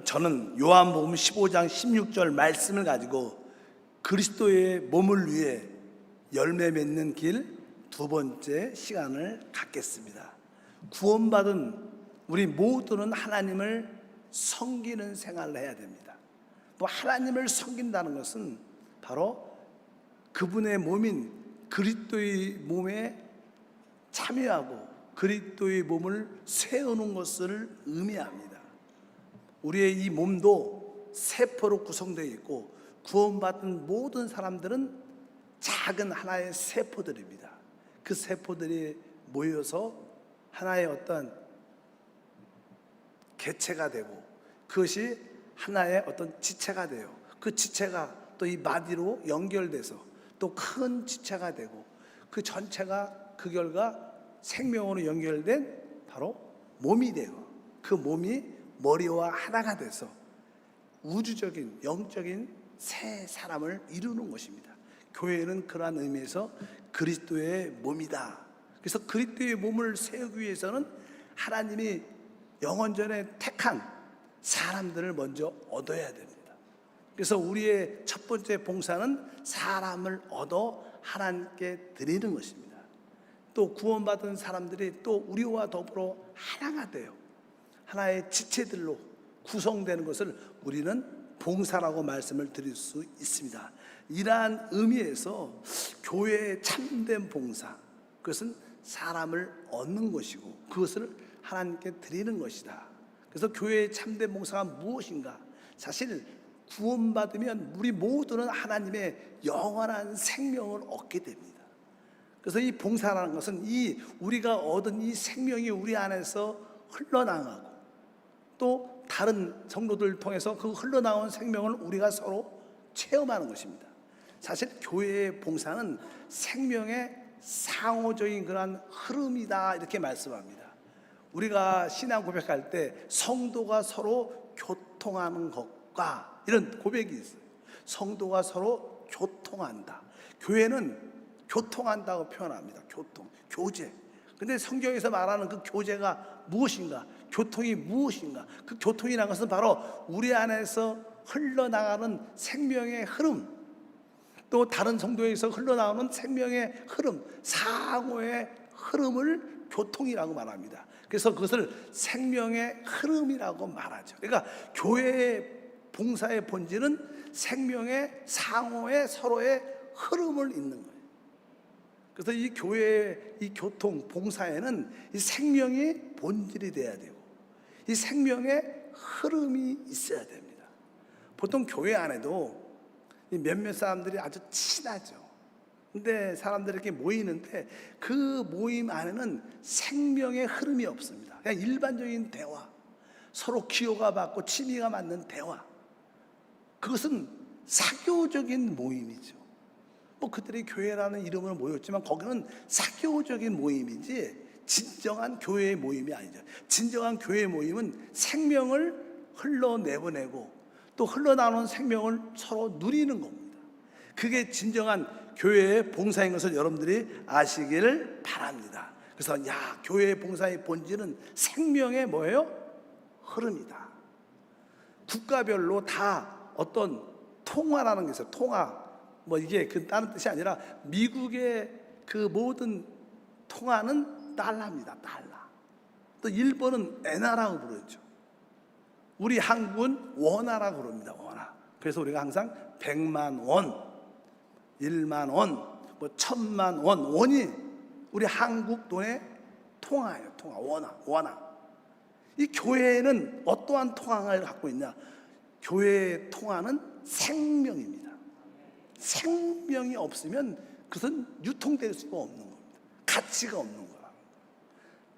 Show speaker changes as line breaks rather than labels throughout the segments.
저는 요한복음 15장 16절 말씀을 가지고 그리스도의 몸을 위해 열매 맺는 길 두 번째 시간을 갖겠습니다. 구원받은 우리 모두는 하나님을 섬기는 생활을 해야 됩니다. 또 하나님을 섬긴다는 것은 바로 그분의 몸인 그리스도의 몸에 참여하고 그리스도의 몸을 세우는 것을 의미합니다. 우리의 이 몸도 세포로 구성되어 있고 구원받은 모든 사람들은 작은 하나의 세포들입니다. 그 세포들이 모여서 하나의 어떤 개체가 되고 그것이 하나의 어떤 지체가 돼요. 그 지체가 또 이 마디로 연결돼서 또 큰 지체가 되고 그 전체가 그 결과 생명으로 연결된 바로 몸이 되고 그 몸이 머리와 하나가 돼서 우주적인 영적인 새 사람을 이루는 것입니다. 교회는 그러한 의미에서 그리스도의 몸이다. 그래서 그리스도의 몸을 세우기 위해서는 하나님이 영원전에 택한 사람들을 먼저 얻어야 됩니다. 그래서 우리의 첫 번째 봉사는 사람을 얻어 하나님께 드리는 것입니다. 또 구원받은 사람들이 또 우리와 더불어 하나가 돼요. 하나의 지체들로 구성되는 것을 우리는 봉사라고 말씀을 드릴 수 있습니다. 이러한 의미에서 교회의 참된 봉사, 그것은 사람을 얻는 것이고 그것을 하나님께 드리는 것이다. 그래서 교회의 참된 봉사가 무엇인가? 사실 구원받으면 우리 모두는 하나님의 영원한 생명을 얻게 됩니다. 그래서 이 봉사라는 것은 이 우리가 얻은 이 생명이 우리 안에서 흘러나가고 또 다른 성도들을 통해서 그 흘러나온 생명을 우리가 서로 체험하는 것입니다. 사실 교회의 봉사는 생명의 상호적인 그러한 흐름이다 이렇게 말씀합니다. 우리가 신앙 고백할 때 성도가 서로 교통하는 것과 이런 고백이 있어요. 성도가 서로 교통한다. 교회는 교통한다고 표현합니다. 교통, 교제. 근데 성경에서 말하는 그 교제가 무엇인가? 교통이 무엇인가? 그 교통이라는 것은 바로 우리 안에서 흘러나가는 생명의 흐름, 또 다른 성도에서 흘러나오는 생명의 흐름, 상호의 흐름을 교통이라고 말합니다. 그래서 그것을 생명의 흐름이라고 말하죠. 그러니까 교회의 봉사의 본질은 생명의 상호의 서로의 흐름을 잇는 거예요. 그래서 이 교회의 이 교통, 봉사에는 이 생명이 본질이 돼야 되고 이 생명의 흐름이 있어야 됩니다. 보통 교회 안에도 몇몇 사람들이 아주 친하죠. 근데 사람들이 이렇게 모이는데 그 모임 안에는 생명의 흐름이 없습니다. 그냥 일반적인 대화, 서로 기호가 맞고 취미가 맞는 대화, 그것은 사교적인 모임이죠. 뭐 그들이 교회라는 이름으로 모였지만 거기는 사교적인 모임이지 진정한 교회의 모임이 아니죠. 진정한 교회의 모임은 생명을 흘러내보내고 또 흘러나오는 생명을 서로 누리는 겁니다. 그게 진정한 교회의 봉사인 것을 여러분들이 아시기를 바랍니다. 그래서 교회의 봉사의 본질은 생명의 뭐예요? 흐름이다. 국가별로 다 어떤 통화라는 게 있어요. 통화. 뭐 이게 그 다른 뜻이 아니라 미국의 그 모든 통화는 달러입니다. 달러. 또 일본은 엔화라고 부르죠. 우리 한국은 원화라고 부릅니다. 원화. 그래서 우리가 항상 100만 원, 1만 원, 뭐 1000만 원, 원이 우리 한국 돈의 통화예요. 통화, 원화. 이 교회는 어떠한 통화를 갖고 있냐? 교회의 통화는 생명입니다. 생명이 없으면 그것은 유통될 수가 없는 겁니다. 가치가 없는 거야.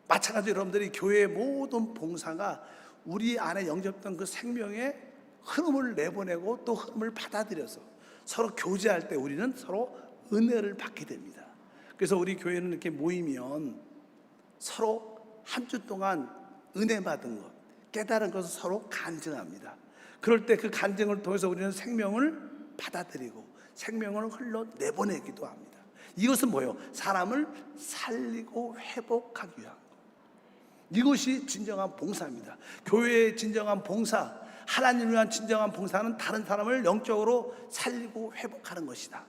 마찬가지로 여러분들이 교회의 모든 봉사가 우리 안에 영접된 그 생명의 흐름을 내보내고 또 흐름을 받아들여서 서로 교제할 때 우리는 서로 은혜를 받게 됩니다. 그래서 우리 교회는 이렇게 모이면 서로 한 주 동안 은혜 받은 것, 깨달은 것을 서로 간증합니다. 그럴 때 그 간증을 통해서 우리는 생명을 받아들이고 생명을 흘러내보내기도 합니다. 이것은 뭐예요? 사람을 살리고 회복하기 위한 것. 이것이 진정한 봉사입니다. 교회의 진정한 봉사, 하나님을 위한 진정한 봉사는 다른 사람을 영적으로 살리고 회복하는 것이다.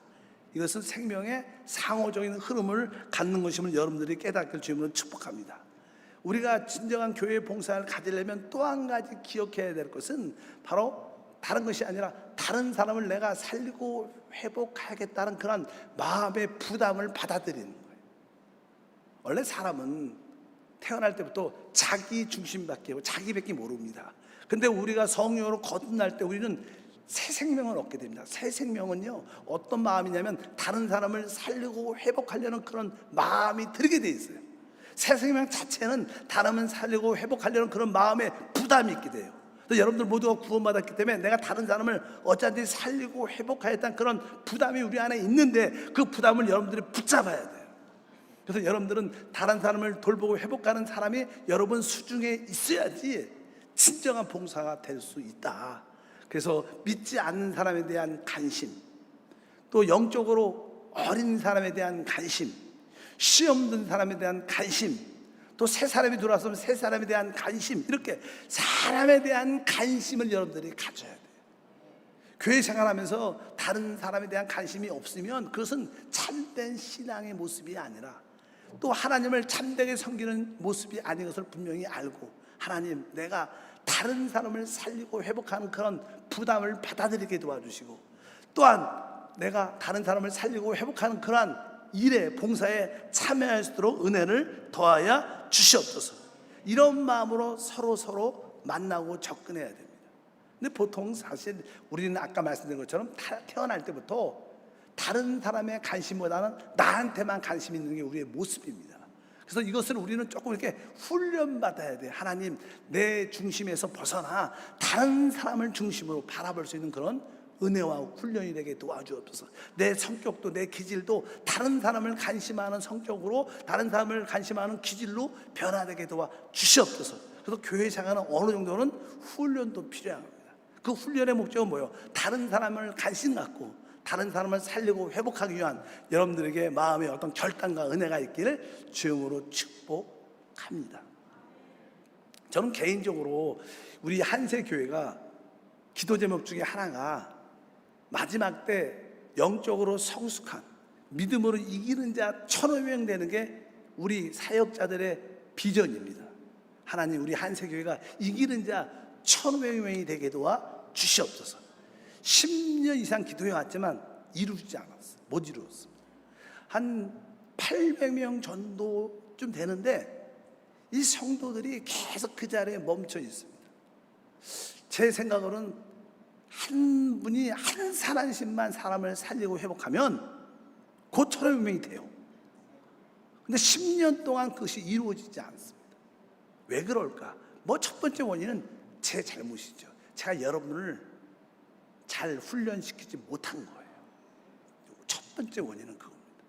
이것은 생명의 상호적인 흐름을 갖는 것임을 여러분들이 깨닫길 주님으로 축복합니다. 우리가 진정한 교회의 봉사를 가지려면 또 한 가지 기억해야 될 것은 바로 다른 것이 아니라 다른 사람을 내가 살리고 회복하겠다는 그런 마음의 부담을 받아들이는 거예요. 원래 사람은 태어날 때부터 자기 중심밖에 자기밖에 모릅니다. 근데 우리가 성령으로 거듭날 때 우리는 새 생명을 얻게 됩니다. 새 생명은요, 어떤 마음이냐면 다른 사람을 살리고 회복하려는 그런 마음이 들게 돼 있어요. 새 생명 자체는 다른 사람을 살리고 회복하려는 그런 마음에 부담이 있게 돼요. 여러분들 모두가 구원받았기 때문에 내가 다른 사람을 어쩌든지 살리고 회복하겠다는 그런 부담이 우리 안에 있는데 그 부담을 여러분들이 붙잡아야 돼요. 그래서 여러분들은 다른 사람을 돌보고 회복하는 사람이 여러분 수중에 있어야지 진정한 봉사가 될 수 있다. 그래서 믿지 않는 사람에 대한 관심, 또 영적으로 어린 사람에 대한 관심, 시험 든 사람에 대한 관심, 또 새 사람이 들어왔으면 새 사람에 대한 관심, 이렇게 사람에 대한 관심을 여러분들이 가져야 돼요. 교회 생활하면서 다른 사람에 대한 관심이 없으면 그것은 참된 신앙의 모습이 아니라 또 하나님을 참되게 섬기는 모습이 아닌 것을 분명히 알고, 하나님, 내가 다른 사람을 살리고 회복하는 그런 부담을 받아들이게 도와주시고, 또한 내가 다른 사람을 살리고 회복하는 그러한 일에, 봉사에 참여할 수 있도록 은혜를 더하여 주시옵소서. 이런 마음으로 서로 만나고 접근해야 됩니다. 근데 보통 사실 우리는 아까 말씀드린 것처럼 태어날 때부터 다른 사람의 관심보다는 나한테만 관심 있는 게 우리의 모습입니다. 그래서 이것을 우리는 조금 이렇게 훈련받아야 돼요. 하나님, 내 중심에서 벗어나 다른 사람을 중심으로 바라볼 수 있는 그런 은혜와 훈련이 되게 도와주옵소서. 내 성격도 내 기질도 다른 사람을 관심하는 성격으로, 다른 사람을 관심하는 기질로 변화되게 도와주시옵소서. 그래서 교회 생활은 어느 정도는 훈련도 필요합니다. 그 훈련의 목적은 뭐예요? 다른 사람을 관심 갖고 다른 사람을 살리고 회복하기 위한 여러분들에게 마음의 어떤 결단과 은혜가 있기를 주님으로 축복합니다. 저는 개인적으로 우리 한세교회가 기도 제목 중에 하나가 마지막 때 영적으로 성숙한, 믿음으로 이기는 자 1,500명 되는 게 우리 사역자들의 비전입니다. 하나님, 우리 한세교회가 이기는 자 1,500명이 되게 도와 주시옵소서. 10년 이상 기도해 왔지만 이루지 않았어요. 못 이루었습니다. 한 800명 정도쯤 되는데 이 성도들이 계속 그 자리에 멈춰 있습니다. 제 생각으로는 한 분이 한 사람씩만 사람을 살리고 회복하면 곧 1,500명이 돼요. 근데 10년 동안 그것이 이루어지지 않습니다. 왜 그럴까? 첫 번째 원인은 제 잘못이죠. 제가 여러분을 잘 훈련시키지 못한 거예요. 첫 번째 원인은 그겁니다.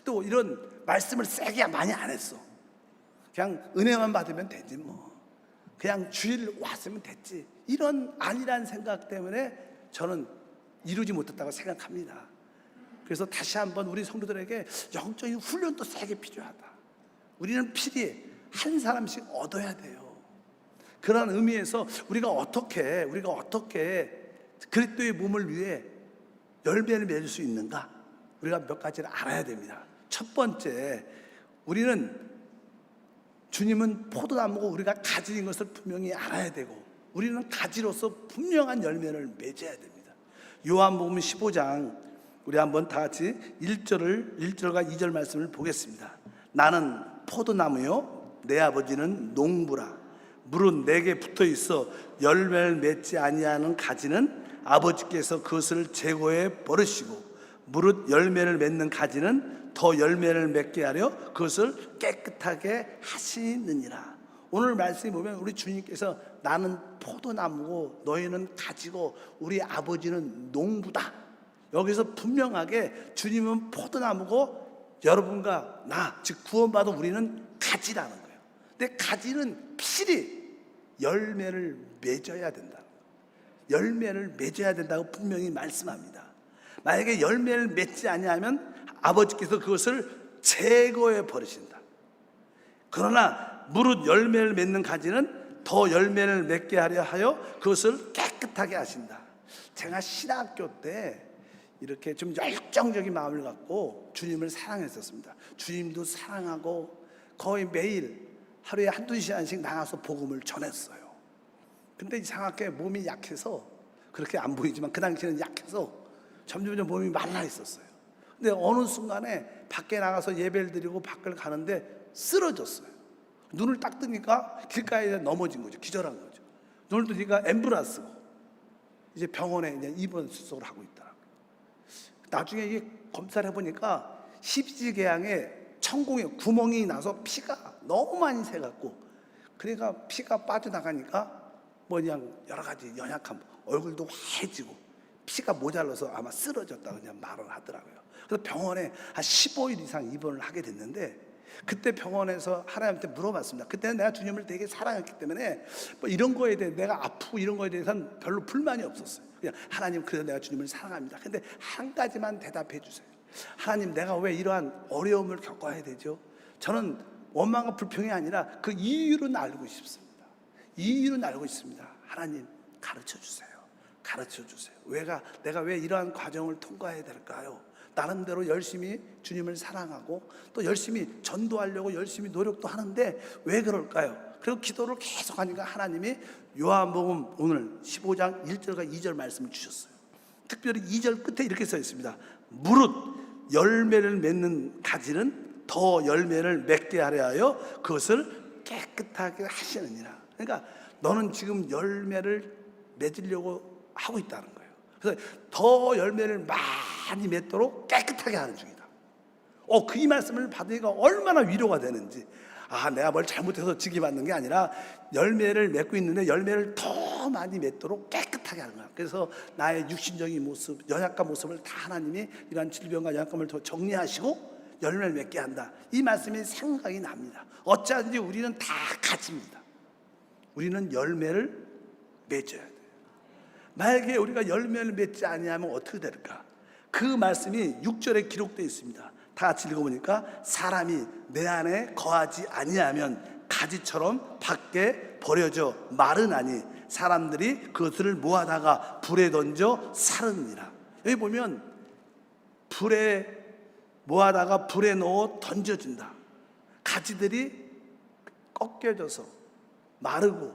또 이런 말씀을 세게 많이 안 했어. 그냥 은혜만 받으면 되지 뭐. 그냥 주일 왔으면 됐지. 이런 아니란 생각 때문에 저는 이루지 못했다고 생각합니다. 그래서 다시 한번 우리 성도들에게 영적인 훈련도 세게 필요하다. 우리는 필히 한 사람씩 얻어야 돼요. 그런 의미에서 우리가 어떻게 그리스도의 몸을 위해 열매를 맺을 수 있는가? 우리가 몇 가지를 알아야 됩니다. 첫 번째, 우리는 주님은 포도나무고 우리가 가지인 것을 분명히 알아야 되고, 우리는 가지로서 분명한 열매를 맺어야 됩니다. 요한복음 15장 우리 한번 다 같이 1절과 2절 말씀을 보겠습니다. 나는 포도나무요 내 아버지는 농부라. 물은 내게 붙어 있어 열매를 맺지 아니하는 가지는 아버지께서 그것을 제거해 버리시고, 무릇 열매를 맺는 가지는 더 열매를 맺게 하려 그것을 깨끗하게 하시느니라. 오늘 말씀에 보면 우리 주님께서 나는 포도나무고 너희는 가지고 우리 아버지는 농부다. 여기서 분명하게 주님은 포도나무고 여러분과 나, 즉 구원받은 우리는 가지라는 거예요. 근데 가지는 필히 열매를 맺어야 된다. 열매를 맺어야 된다고 분명히 말씀합니다. 만약에 열매를 맺지 아니하면 아버지께서 그것을 제거해 버리신다. 그러나 무릇 열매를 맺는 가지는 더 열매를 맺게 하려 하여 그것을 깨끗하게 하신다. 제가 신학교 때 이렇게 좀 열정적인 마음을 갖고 주님을 사랑했었습니다. 주님도 사랑하고 거의 매일 하루에 한두 시간씩 나가서 복음을 전했어요. 근데 이상하게 몸이 약해서, 그렇게 안 보이지만 그 당시에는 약해서 점점 몸이 말라 있었어요. 근데 어느 순간에 밖에 나가서 예배를 드리고 밖을 가는데 쓰러졌어요. 눈을 딱 뜨니까 길가에 넘어진 거죠. 기절한 거죠. 눈을 뜨니까 앰뷸런스고 이제 병원에 이제 입원 수속을 하고 있더라고요. 나중에 이게 검사를 해보니까 십이지개양에 천공에 구멍이 나서 피가 너무 많이 새갖고, 그러니까 피가 빠져나가니까 뭐 그냥 여러 가지 연약함, 얼굴도 화해지고 피가 모자라서 아마 쓰러졌다 그냥 말을 하더라고요. 그래서 병원에 한 15일 이상 입원을 하게 됐는데, 그때 병원에서 하나님한테 물어봤습니다. 그때는 내가 주님을 되게 사랑했기 때문에 뭐 이런 거에 대해, 내가 아프고 이런 거에 대해서는 별로 불만이 없었어요. 그냥 하나님, 그래서 내가 주님을 사랑합니다. 근데 한 가지만 대답해 주세요. 하나님, 내가 왜 이러한 어려움을 겪어야 되죠? 저는 원망과 불평이 아니라 그 이유는 알고 싶습니다. 이유는 알고 있습니다. 하나님, 가르쳐 주세요. 가르쳐 주세요. 내가 왜 이러한 과정을 통과해야 될까요? 나름대로 열심히 주님을 사랑하고 또 열심히 전도하려고 열심히 노력도 하는데 왜 그럴까요? 그리고 기도를 계속 하니까 하나님이 요한복음 오늘 15장 1절과 2절 말씀을 주셨어요. 특별히 2절 끝에 이렇게 써 있습니다. 무릇 열매를 맺는 가지는 더 열매를 맺게 하려 하여 그것을 깨끗하게 하시느니라. 그러니까 너는 지금 열매를 맺으려고 하고 있다는 거예요. 그래서 더 열매를 많이 맺도록 깨끗하게 하는 중이다. 이 말씀을 받으니까 얼마나 위로가 되는지. 내가 뭘 잘못해서 직이 받는 게 아니라 열매를 맺고 있는데 열매를 더 많이 맺도록 깨끗하게 하는 거야. 그래서 나의 육신적인 모습, 연약한 모습을 다 하나님이 이러한 질병과 연약함을 더 정리하시고 열매를 맺게 한다. 이 말씀이 생각이 납니다. 어찌하든지 우리는 다 가지입니다. 우리는 열매를 맺어야 돼요. 만약에 우리가 열매를 맺지 아니하면 어떻게 될까? 그 말씀이 6절에 기록되어 있습니다. 다 같이 읽어보니까 사람이 내 안에 거하지 아니하면 가지처럼 밖에 버려져 마르나니 사람들이 그것을 모아다가 불에 던져 사르니라. 여기 보면 불에 모아다가 불에 넣어 던져진다. 가지들이 꺾여져서 마르고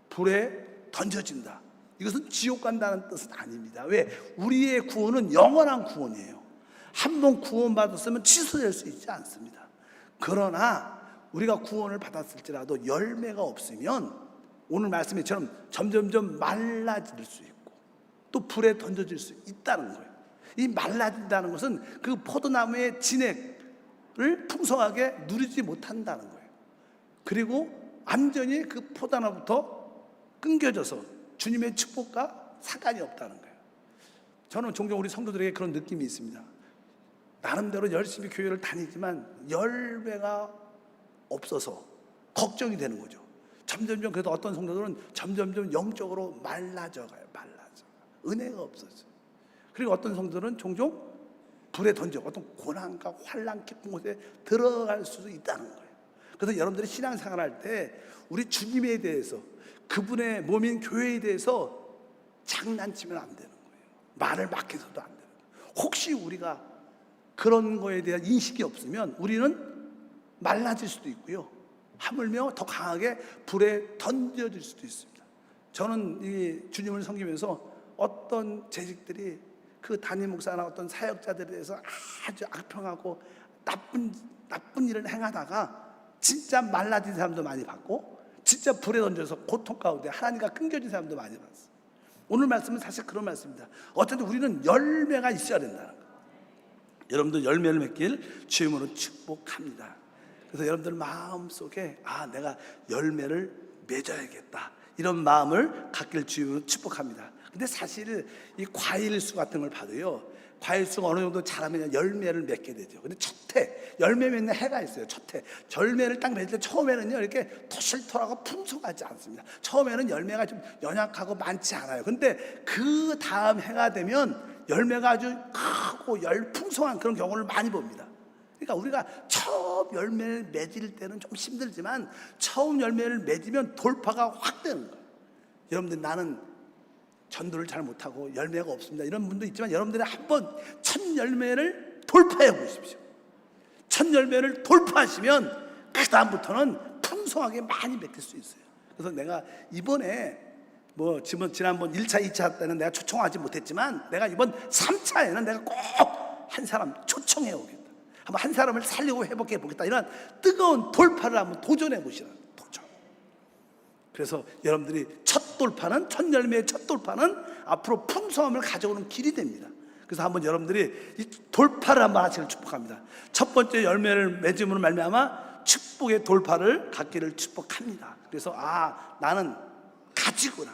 불에 던져진다. 이것은 지옥 간다는 뜻은 아닙니다. 왜? 우리의 구원은 영원한 구원이에요. 한 번 구원받았으면 취소될 수 있지 않습니다. 그러나 우리가 구원을 받았을지라도 열매가 없으면 오늘 말씀처럼 점점점 말라질 수 있고 또 불에 던져질 수 있다는 거예요. 이 말라진다는 것은 그 포도나무의 진액을 풍성하게 누리지 못한다는 거예요. 그리고 완전히 그 포도나무부터 끊겨져서 주님의 축복과 상관이 없다는 거예요. 저는 종종 우리 성도들에게 그런 느낌이 있습니다. 나름대로 열심히 교회를 다니지만 열매가 없어서 걱정이 되는 거죠. 점점점, 그래도 어떤 성도들은 점점점 영적으로 말라져가요. 은혜가 없어져요. 그리고 어떤 성도들은 종종 불에 던져 어떤 고난과 환난 깊은 곳에 들어갈 수도 있다는 거예요. 그래서 여러분들이 신앙생활 할 때 우리 주님에 대해서, 그분의 몸인 교회에 대해서 장난치면 안 되는 거예요. 말을 막 해서도 안 되는 거예요. 혹시 우리가 그런 거에 대한 인식이 없으면 우리는 말라질 수도 있고요, 하물며 더 강하게 불에 던져질 수도 있습니다. 저는 이 주님을 섬기면서 어떤 재직들이 그 담임 목사나 어떤 사역자들에 대해서 아주 악평하고 나쁜 일을 행하다가 진짜 말라진 사람도 많이 봤고 진짜 불에 던져서 고통 가운데 하나님과 끊겨진 사람도 많이 봤어요. 오늘 말씀은 사실 그런 말씀입니다. 어쨌든 우리는 열매가 있어야 된다는 거예요. 여러분들 열매를 맺길 주님으로 축복합니다. 그래서 여러분들 마음속에 내가 열매를 맺어야겠다, 이런 마음을 갖길 주님으로 축복합니다. 근데 사실 이 과일수 같은 걸 봐도요, 과일수가 어느 정도 자라면 열매를 맺게 되죠. 근데 첫해 열매 맺는 해가 있어요. 첫해 열매를 딱 맺을 때 처음에는요 이렇게 토실토하고 풍성하지 않습니다. 처음에는 열매가 좀 연약하고 많지 않아요. 근데 그 다음 해가 되면 열매가 아주 크고 열풍성한 그런 경우를 많이 봅니다. 그러니까 우리가 처음 열매를 맺을 때는 좀 힘들지만 처음 열매를 맺으면 돌파가 확 되는 거예요. 여러분들, 나는 전도를 잘 못하고 열매가 없습니다, 이런 분도 있지만 여러분들이 한번 첫 열매를 돌파해 보십시오. 첫 열매를 돌파하시면 그 다음부터는 풍성하게 많이 맺힐 수 있어요. 그래서 내가 이번에 지난번 1차, 2차 때는 내가 초청하지 못했지만 내가 이번 3차에는 내가 꼭 한 사람 초청해 오겠다. 한번 한 사람을 살리고 회복해 보겠다. 이런 뜨거운 돌파를 한번 도전해 보시라. 도전. 그래서 여러분들이 첫 열매의 첫 돌파는 앞으로 풍성함을 가져오는 길이 됩니다. 그래서 한번 여러분들이 이 돌파를 한번 하시길 축복합니다. 첫 번째 열매를 맺음으로 말미암아 축복의 돌파를 갖기를 축복합니다. 그래서 나는 가지구나.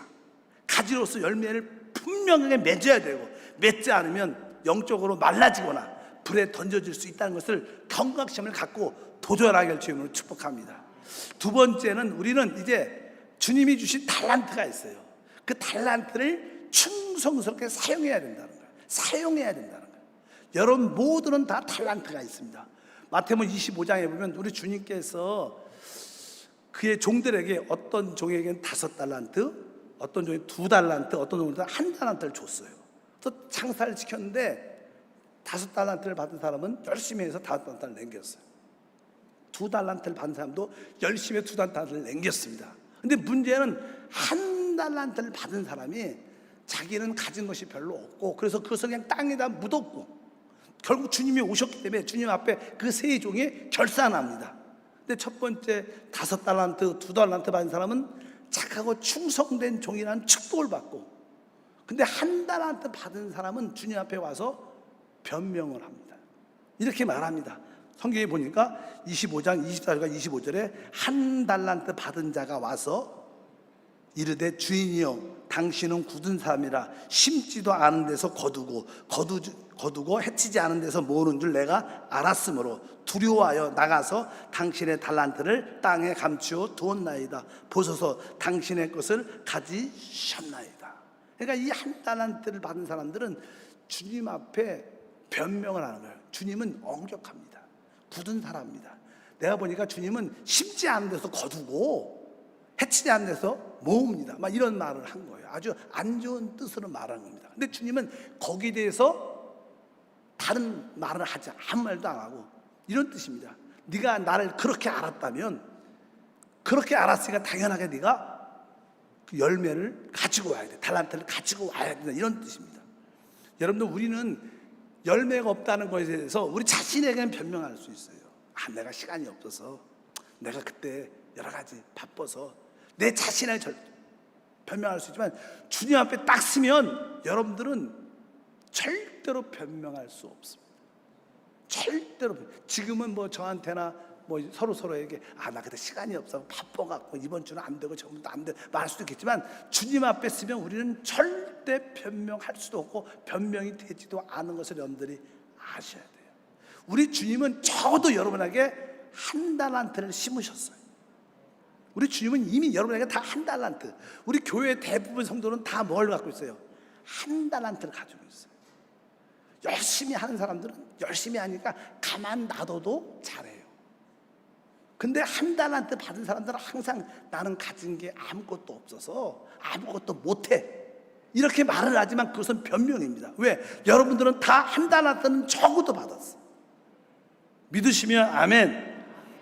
가지로서 열매를 분명하게 맺어야 되고, 맺지 않으면 영적으로 말라지거나 불에 던져질 수 있다는 것을 경각심을 갖고 도전하길 주님으로 축복합니다. 두 번째는 우리는 이제 주님이 주신 달란트가 있어요. 그 달란트를 충성스럽게 사용해야 된다는 거예요. 사용해야 된다는 거예요. 여러분 모두는 다 달란트가 있습니다. 마태복음 25장에 보면 우리 주님께서 그의 종들에게 어떤 종에게는 5달란트, 어떤 종에게 2달란트, 어떤 종에게는 1달란트를 줬어요. 그래서 장사를 지켰는데 5달란트를 받은 사람은 열심히 해서 5달란트를 남겼어요. 2달란트를 받은 사람도 열심히 해서 2달란트를 남겼습니다. 근데 문제는 1달란트를 받은 사람이 자기는 가진 것이 별로 없고, 그래서 그것을 그냥 땅에다 묻었고, 결국 주님이 오셨기 때문에 주님 앞에 그 세 종이 결산합니다. 근데 첫 번째 5달란트, 2달란트 받은 사람은 착하고 충성된 종이라는 축복을 받고, 근데 1달란트 받은 사람은 주님 앞에 와서 변명을 합니다. 이렇게 말합니다. 성경에 보니까 25장 24절과 25절에 1달란트 받은 자가 와서 이르되 주인이여 당신은 굳은 사람이라 심지도 않은 데서 거두고 해치지 않은 데서 모으는 줄 내가 알았으므로 두려워하여 나가서 당신의 달란트를 땅에 감추어 두었나이다. 보소서 당신의 것을 가지셨나이다. 그러니까 이 1달란트를 받은 사람들은 주님 앞에 변명을 하는 거예요. 주님은 엄격합니다. 굳은 사람입니다. 내가 보니까 주님은 심지 않은 데서 거두고 해치지 않은 데서 모읍니다. 막 이런 말을 한 거예요. 아주 안 좋은 뜻으로 말하는 겁니다. 근데 주님은 거기에 대해서 다른 말을 하지, 아무 말도 안 하고 이런 뜻입니다. 네가 나를 그렇게 알았다면, 그렇게 알았으니까 당연하게 네가 그 열매를 가지고 와야 돼. 달란트를 가지고 와야 된다. 이런 뜻입니다. 여러분들, 우리는 열매가 없다는 것에 대해서 우리 자신에게는 변명할 수 있어요. 내가 시간이 없어서, 내가 그때 여러 가지 바빠서, 내 자신을 변명할 수 있지만 주님 앞에 딱 서면 여러분들은 절대로 변명할 수 없습니다. 절대로. 지금은 저한테나 서로에게 나 그때 시간이 없어서 바빠갖고 이번 주는 안 되고 저번 주는 안 돼 말할 수도 있겠지만, 주님 앞에 서면 우리는 절대 변명할 수도 없고 변명이 되지도 않은 것을 여러분들이 아셔야 돼요. 우리 주님은 적어도 여러분에게 1달란트를 심으셨어요. 우리 주님은 이미 여러분에게 다 1달란트. 우리 교회 대부분 성도는 다 뭘 갖고 있어요? 1달란트를 가지고 있어요. 열심히 하는 사람들은 열심히 하니까 가만 놔둬도 잘해요. 근데 1달란트 받은 사람들은 항상 나는 가진 게 아무것도 없어서 아무것도 못해, 이렇게 말을 하지만 그것은 변명입니다. 왜? 여러분들은 다 1달란트는 적어도 받았어. 믿으시면 아멘.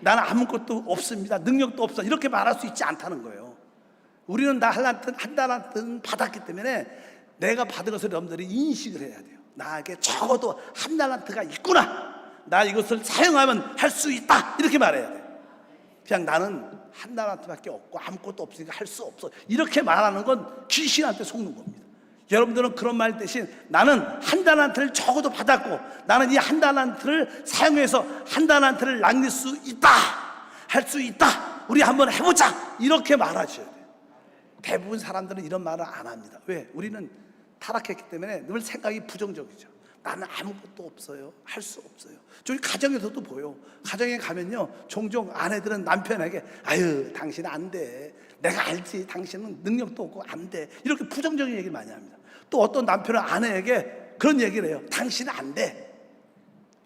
나는 아무것도 없습니다, 능력도 없어, 이렇게 말할 수 있지 않다는 거예요. 우리는 다 1달란트는 받았기 때문에 내가 받은 것을 여러분들이 인식을 해야 돼요. 나에게 적어도 1달란트가 있구나, 나 이것을 사용하면 할 수 있다, 이렇게 말해야 돼요. 그냥 나는 1달란트밖에 없고 아무것도 없으니까 할 수 없어, 이렇게 말하는 건 귀신한테 속는 겁니다. 여러분들은 그런 말 대신 나는 1달란트를 적어도 받았고 나는 이 1달란트를 사용해서 1달란트를 남길 수 있다, 할 수 있다, 우리 한번 해보자, 이렇게 말하셔야 돼요. 대부분 사람들은 이런 말을 안 합니다. 왜? 우리는 타락했기 때문에 늘 생각이 부정적이죠. 나는 아무것도 없어요, 할 수 없어요. 저희 가정에서도 보여. 가정에 가면요, 종종 아내들은 남편에게 아유 당신은 안 돼, 내가 알지, 당신은 능력도 없고 안 돼, 이렇게 부정적인 얘기를 많이 합니다. 또 어떤 남편은 아내에게 그런 얘기를 해요. 당신은 안 돼,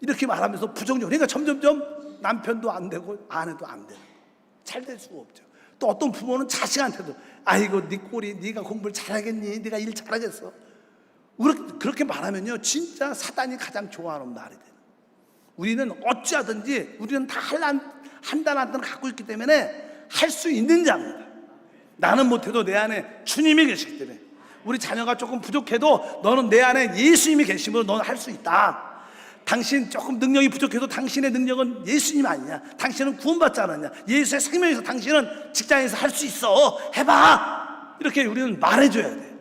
이렇게 말하면서 부정적으로, 그러니까 점점점 남편도 안 되고 아내도 안 되는, 잘 될 수가 없죠. 또 어떤 부모는 자식한테도 아이고 네 꼴이, 네가 공부를 잘하겠니, 네가 일 잘하겠어, 그렇게 말하면요 진짜 사단이 가장 좋아하는 말이 돼요. 우리는 어찌하든지 우리는 다 한단한단 갖고 있기 때문에 할 수 있는 자입니다. 나는 못해도 내 안에 주님이 계시기 때문에, 우리 자녀가 조금 부족해도 너는 내 안에 예수님이 계심으로 너는 할 수 있다. 당신 조금 능력이 부족해도 당신의 능력은 예수님 아니냐, 당신은 구원받지 않았냐, 예수의 생명에서 당신은 직장에서 할 수 있어, 해봐, 이렇게 우리는 말해줘야 돼.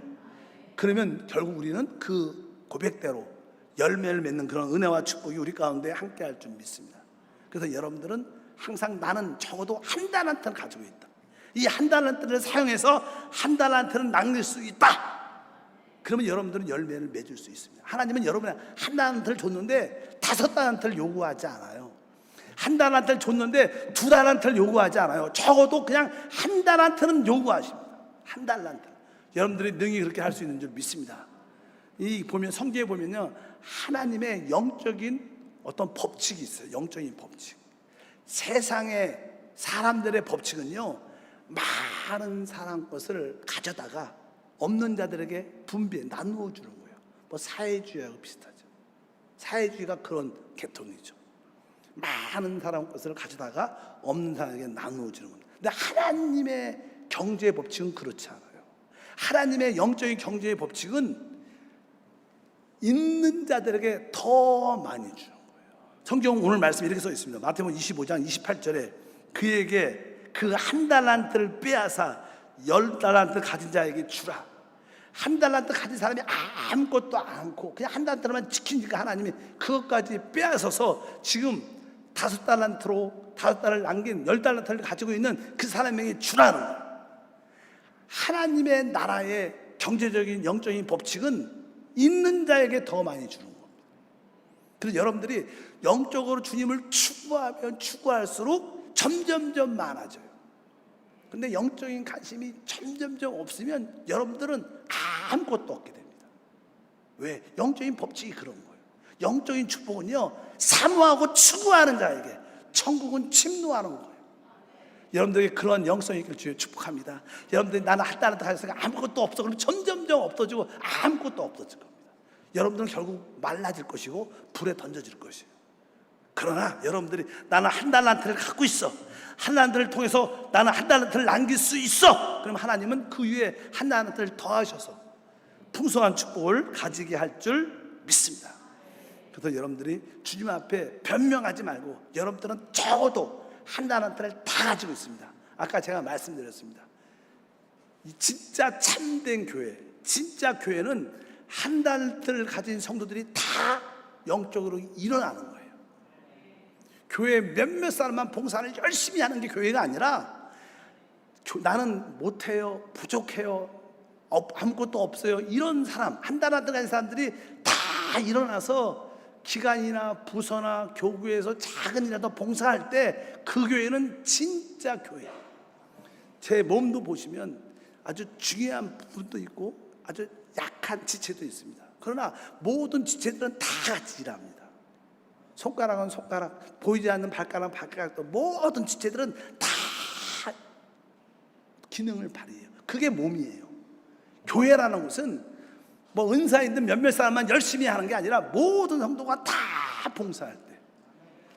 그러면 결국 우리는 그 고백대로 열매를 맺는 그런 은혜와 축복이 우리 가운데 함께 할 줄 믿습니다. 그래서 여러분들은 항상 나는 적어도 한 달란트를 가지고 있다, 이 한 달란트를 사용해서 한 달란트를 낚을 수 있다, 그러면 여러분들은 열매를 맺을 수 있습니다. 하나님은 여러분의 한 달란트를 줬는데 5달란트를 요구하지 않아요. 한 달란트를 줬는데 2달란트를 요구하지 않아요. 적어도 그냥 한 달란트는 요구하십니다. 한 달란트. 여러분들이 능히 그렇게 할 수 있는 줄 믿습니다. 이 보면 성경에 보면요, 하나님의 영적인 어떤 법칙이 있어요. 영적인 법칙. 세상의 사람들의 법칙은요, 많은 사람 것을 가져다가 없는 자들에게 분배, 나누어 주는 거예요. 뭐 사회주의하고 비슷하죠. 사회주의가 그런 계통이죠. 많은 사람 것을 가져다가 없는 사람에게 나누어 주는 겁니다. 근데 하나님의 경제의 법칙은 그렇지 않아요. 하나님의 영적인 경제의 법칙은 있는 자들에게 더 많이 주는 거예요. 성경 오늘 말씀에 이렇게 써 있습니다. 마태복음 25장 28절에 그에게 그 한 달란트를 빼앗아 10달란트 가진 자에게 주라. 한 달란트 가진 사람이 아무것도 않고 그냥 한 달란트만 지키니까 하나님이 그것까지 빼앗아서 지금 5달을 남긴 10달란트를 가지고 있는 그 사람에게 주라는 거예요. 하나님의 나라의 경제적인 영적인 법칙은 있는 자에게 더 많이 주는 겁니다. 그래서 여러분들이 영적으로 주님을 추구하면 추구할수록 점점점 많아져요. 근데 영적인 관심이 점점점 없으면 여러분들은 아무것도 없게 됩니다. 왜? 영적인 법칙이 그런 거예요. 영적인 축복은요, 사모하고 추구하는 자에게, 천국은 침노하는 거예요. 여러분들에게 그런 영성이 있기를 주여 축복합니다. 여러분들이 나는 한 달한테 가졌으니까 아무것도 없어, 그러면 점점점 없어지고 아무것도 없어질 겁니다. 여러분들은 결국 말라질 것이고 불에 던져질 것이에요. 그러나 여러분들이 나는 한 달란트를 갖고 있어, 한 달란트를 통해서 나는 한 달란트를 남길 수 있어, 그럼 하나님은 그 위에 한 달란트를 더하셔서 풍성한 축복을 가지게 할 줄 믿습니다. 그래서 여러분들이 주님 앞에 변명하지 말고, 여러분들은 적어도 한 달란트를 다 가지고 있습니다. 아까 제가 말씀드렸습니다. 진짜 참된 교회, 진짜 교회는 한 달란트를 가진 성도들이 다 영적으로 일어나는 거예요. 교회 몇몇 사람만 봉사를 열심히 하는 게 교회가 아니라, 나는 못해요, 부족해요, 아무것도 없어요, 이런 사람, 한 달란트 가진 사람들이 다 일어나서 기관이나 부서나 교구에서 작은 일이라도 봉사할 때 그 교회는 진짜 교회예요. 제 몸도 보시면 아주 중요한 부분도 있고 아주 약한 지체도 있습니다. 그러나 모든 지체들은 다 같이 일합니다. 손가락은 손가락, 보이지 않는 발가락은 발가락도, 모든 지체들은 다 기능을 발휘해요. 그게 몸이에요. 교회라는 것은 뭐 은사 있는 몇몇 사람만 열심히 하는 게 아니라 모든 성도가 다 봉사할 때,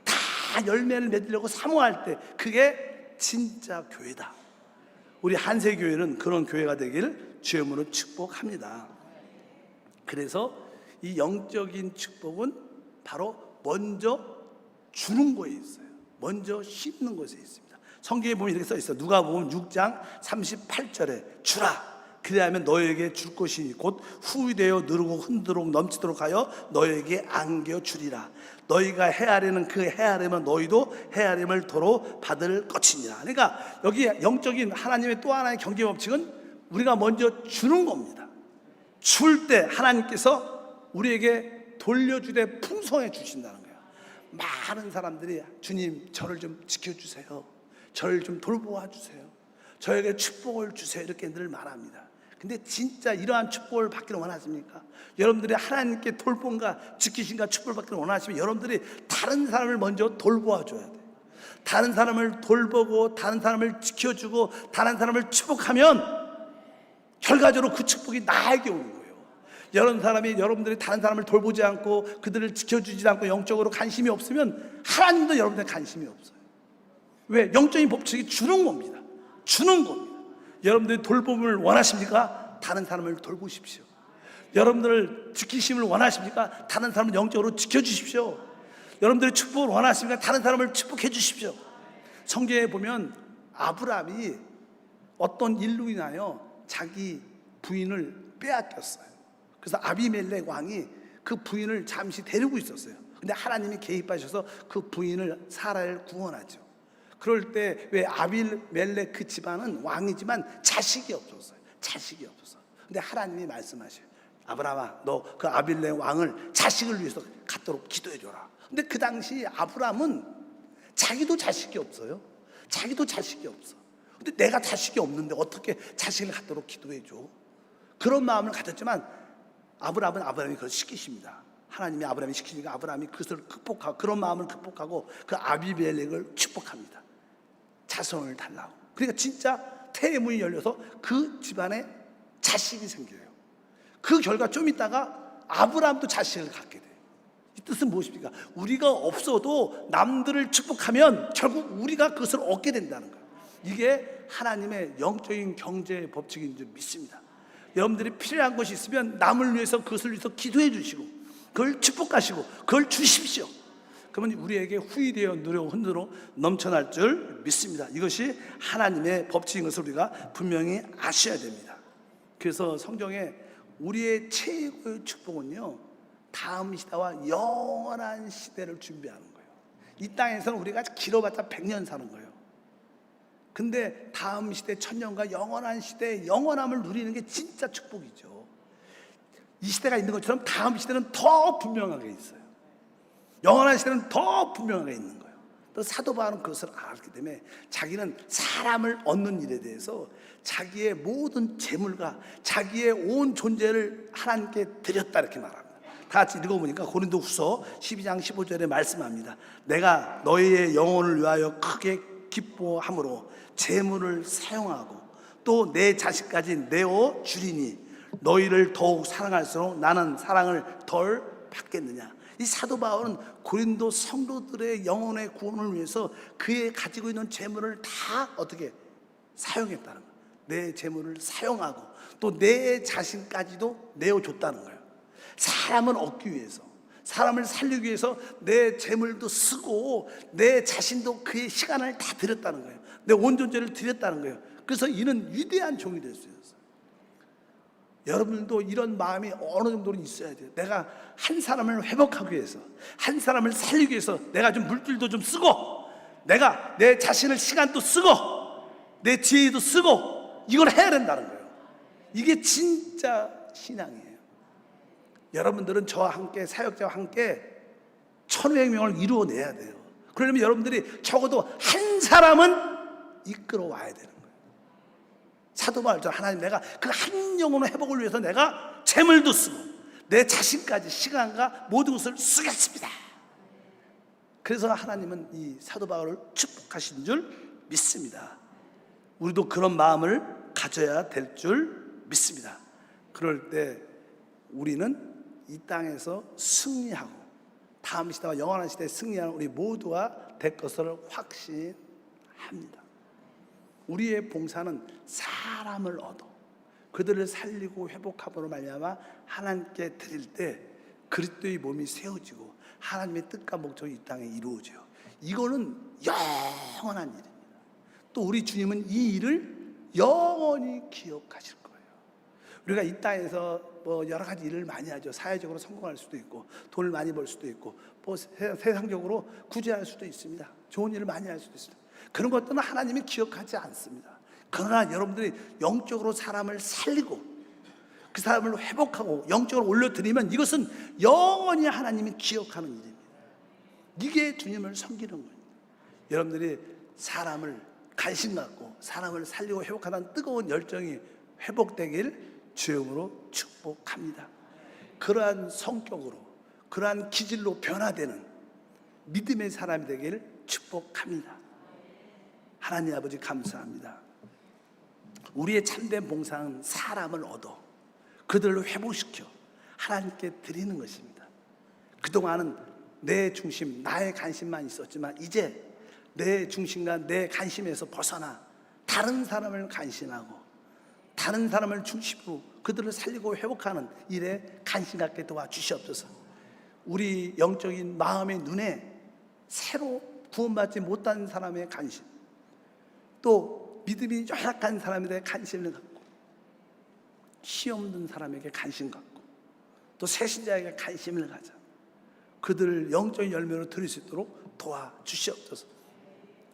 다 열매를 맺으려고 사모할 때, 그게 진짜 교회다. 우리 한세교회는 그런 교회가 되길 주의 이름으로 축복합니다. 그래서 이 영적인 축복은 바로 먼저 주는 거에 있어요. 먼저 씹는 것에 있습니다. 성경에 보면 이렇게 써 있어요. 누가복음 6장 38절에 주라, 그리하면 너에게 줄 것이니 곧 후히되어 느르고 흔들고 넘치도록 하여 너에게 안겨주리라. 너희가 헤아리는 그 헤아림은 너희도 헤아림을 도로 받을 것이니라. 그러니까 여기 영적인 하나님의 또 하나의 경제 법칙은 우리가 먼저 주는 겁니다. 줄 때 하나님께서 우리에게 돌려주되 풍성해 주신다는 거예요. 많은 사람들이 주님 저를 좀 지켜주세요, 저를 좀 돌보아 주세요, 저에게 축복을 주세요, 이렇게 늘 말합니다. 근데 진짜 이러한 축복을 받기를 원하십니까? 여러분들이 하나님께 돌봄과 지키심과 축복을 받기를 원하시면 여러분들이 다른 사람을 먼저 돌보아 줘야 돼요. 다른 사람을 돌보고 다른 사람을 지켜주고 다른 사람을 축복하면 결과적으로 그 축복이 나에게 오는 거예요. 여러분들이 다른 사람을 돌보지 않고 그들을 지켜주지 않고 영적으로 관심이 없으면 하나님도 여러분들의 관심이 없어요. 왜? 영적인 법칙이 주는 겁니다. 주는 겁니다. 여러분들이 돌봄을 원하십니까? 다른 사람을 돌보십시오. 여러분들 지키심을 원하십니까? 다른 사람을 영적으로 지켜주십시오. 여러분들이 축복을 원하십니까? 다른 사람을 축복해 주십시오. 성경에 보면 아브라함이 어떤 일로 인하여 자기 부인을 빼앗겼어요. 그래서 아비멜렉 왕이 그 부인을 잠시 데리고 있었어요. 근데 하나님이 개입하셔서 그 부인을 사라를 구원하죠. 그럴 때 왜 아비멜렉 그 집안은 왕이지만 자식이 없었어요. 자식이 없었어. 근데 하나님이 말씀하셔요. 아브라함아, 너 그 아비멜렉 왕을 자식을 위해서 갖도록 기도해 줘라. 근데 그 당시 아브라함은 자기도 자식이 없어요. 자기도 자식이 없어. 근데 내가 자식이 없는데 어떻게 자식을 갖도록 기도해 줘? 그런 마음을 가졌지만 아브라함이 그걸 시키십니다. 하나님이 아브라함이 시키니까 아브라함이 그것을 극복하고 그런 마음을 극복하고 그 아비멜렉을 축복합니다. 자손을 달라고. 그러니까 진짜 태의 문이 열려서 그 집안에 자식이 생겨요. 그 결과 좀 있다가 아브라함도 자식을 갖게 돼요. 이 뜻은 무엇입니까? 우리가 없어도 남들을 축복하면 결국 우리가 그것을 얻게 된다는 거예요. 이게 하나님의 영적인 경제의 법칙인 줄 믿습니다. 여러분들이 필요한 것이 있으면 남을 위해서 그것을 위해서 기도해 주시고 그걸 축복하시고 그걸 주십시오. 그러면 우리에게 후일되어 누려 흔들어 넘쳐날 줄 믿습니다. 이것이 하나님의 법칙인 것을 우리가 분명히 아셔야 됩니다. 그래서 성경에 우리의 최고의 축복은요, 다음 시대와 영원한 시대를 준비하는 거예요. 이 땅에서는 우리가 길어봤자 100년 사는 거예요. 근데 다음 시대, 천년과 영원한 시대의 영원함을 누리는 게 진짜 축복이죠. 이 시대가 있는 것처럼 다음 시대는 더 분명하게 있어요. 영원한 시대는 더 분명하게 있는 거예요. 또 사도 바울은 그것을 알았기 때문에 자기는 사람을 얻는 일에 대해서 자기의 모든 재물과 자기의 온 존재를 하나님께 드렸다 이렇게 말합니다. 다 같이 읽어보니까 고린도후서 12장 15절에 말씀합니다. 내가 너희의 영혼을 위하여 크게 기뻐함으로 재물을 사용하고 또 내 자식까지 내어 주리니 너희를 더욱 사랑할수록 나는 사랑을 덜 받겠느냐. 이 사도 바울은 고린도 성도들의 영혼의 구원을 위해서 그의 가지고 있는 재물을 다 어떻게 사용했다는 거예요. 내 재물을 사용하고 또 내 자신까지도 내어줬다는 거예요. 사람을 얻기 위해서, 사람을 살리기 위해서 내 재물도 쓰고 내 자신도 그의 시간을 다 드렸다는 거예요. 내 온 존재를 드렸다는 거예요. 그래서 이는 위대한 종이 될 수 있어요. 여러분들도 이런 마음이 어느 정도는 있어야 돼요. 내가 한 사람을 회복하기 위해서, 한 사람을 살리기 위해서 내가 좀 물질도 좀 쓰고, 내가 내 자신을 시간도 쓰고, 내 지혜도 쓰고, 이걸 해야 된다는 거예요. 이게 진짜 신앙이에요. 여러분들은 저와 함께, 사역자와 함께 1500명을 이루어내야 돼요. 그러려면 여러분들이 적어도 한 사람은 이끌어와야 되는 거예요. 사도 바울처럼 하나님, 내가 그 한 영혼의 회복을 위해서 내가 재물도 쓰고 내 자신까지 시간과 모든 것을 쓰겠습니다. 그래서 하나님은 이 사도 바울을 축복하신 줄 믿습니다. 우리도 그런 마음을 가져야 될 줄 믿습니다. 그럴 때 우리는 이 땅에서 승리하고 다음 시대와 영원한 시대에 승리하는 우리 모두가 될 것을 확신합니다. 우리의 봉사는 사람을 얻어 그들을 살리고 회복함으로 말미암아 하나님께 드릴 때 그리스도의 몸이 세워지고 하나님의 뜻과 목적이 이 땅에 이루어져요. 이거는 영원한 일입니다. 또 우리 주님은 이 일을 영원히 기억하실 거예요. 우리가 이 땅에서 뭐 여러 가지 일을 많이 하죠. 사회적으로 성공할 수도 있고 돈을 많이 벌 수도 있고 뭐 세상적으로 구제할 수도 있습니다. 좋은 일을 많이 할 수도 있습니다. 그런 것들은 하나님이 기억하지 않습니다. 그러나 여러분들이 영적으로 사람을 살리고 그 사람을 회복하고 영적으로 올려드리면 이것은 영원히 하나님이 기억하는 일입니다. 이게 주님을 섬기는 거예요. 여러분들이 사람을 관심 갖고 사람을 살리고 회복하는 뜨거운 열정이 회복되길 주의 이름으로 축복합니다. 그러한 성격으로, 그러한 기질로 변화되는 믿음의 사람이 되기를 축복합니다. 하나님 아버지 감사합니다. 우리의 참된 봉사는 사람을 얻어 그들을 회복시켜 하나님께 드리는 것입니다. 그동안은 내 중심, 나의 관심만 있었지만 이제 내 중심과 내 관심에서 벗어나 다른 사람을 관심하고 다른 사람을 중심으로 그들을 살리고 회복하는 일에 관심 갖게 도와주시옵소서. 우리 영적인 마음의 눈에 새로 구원받지 못한 사람의 관심, 또 믿음이 연약한 사람에 대해 관심을 갖고, 시험 든 사람에게 관심 갖고, 또 새신자에게 관심을 가져 그들을 영적인 열매로 드릴 수 있도록 도와주시옵소서.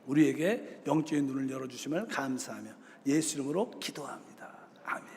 우리에게 영적인 눈을 열어주심을 감사하며 예수 이름으로 기도합니다. 아멘.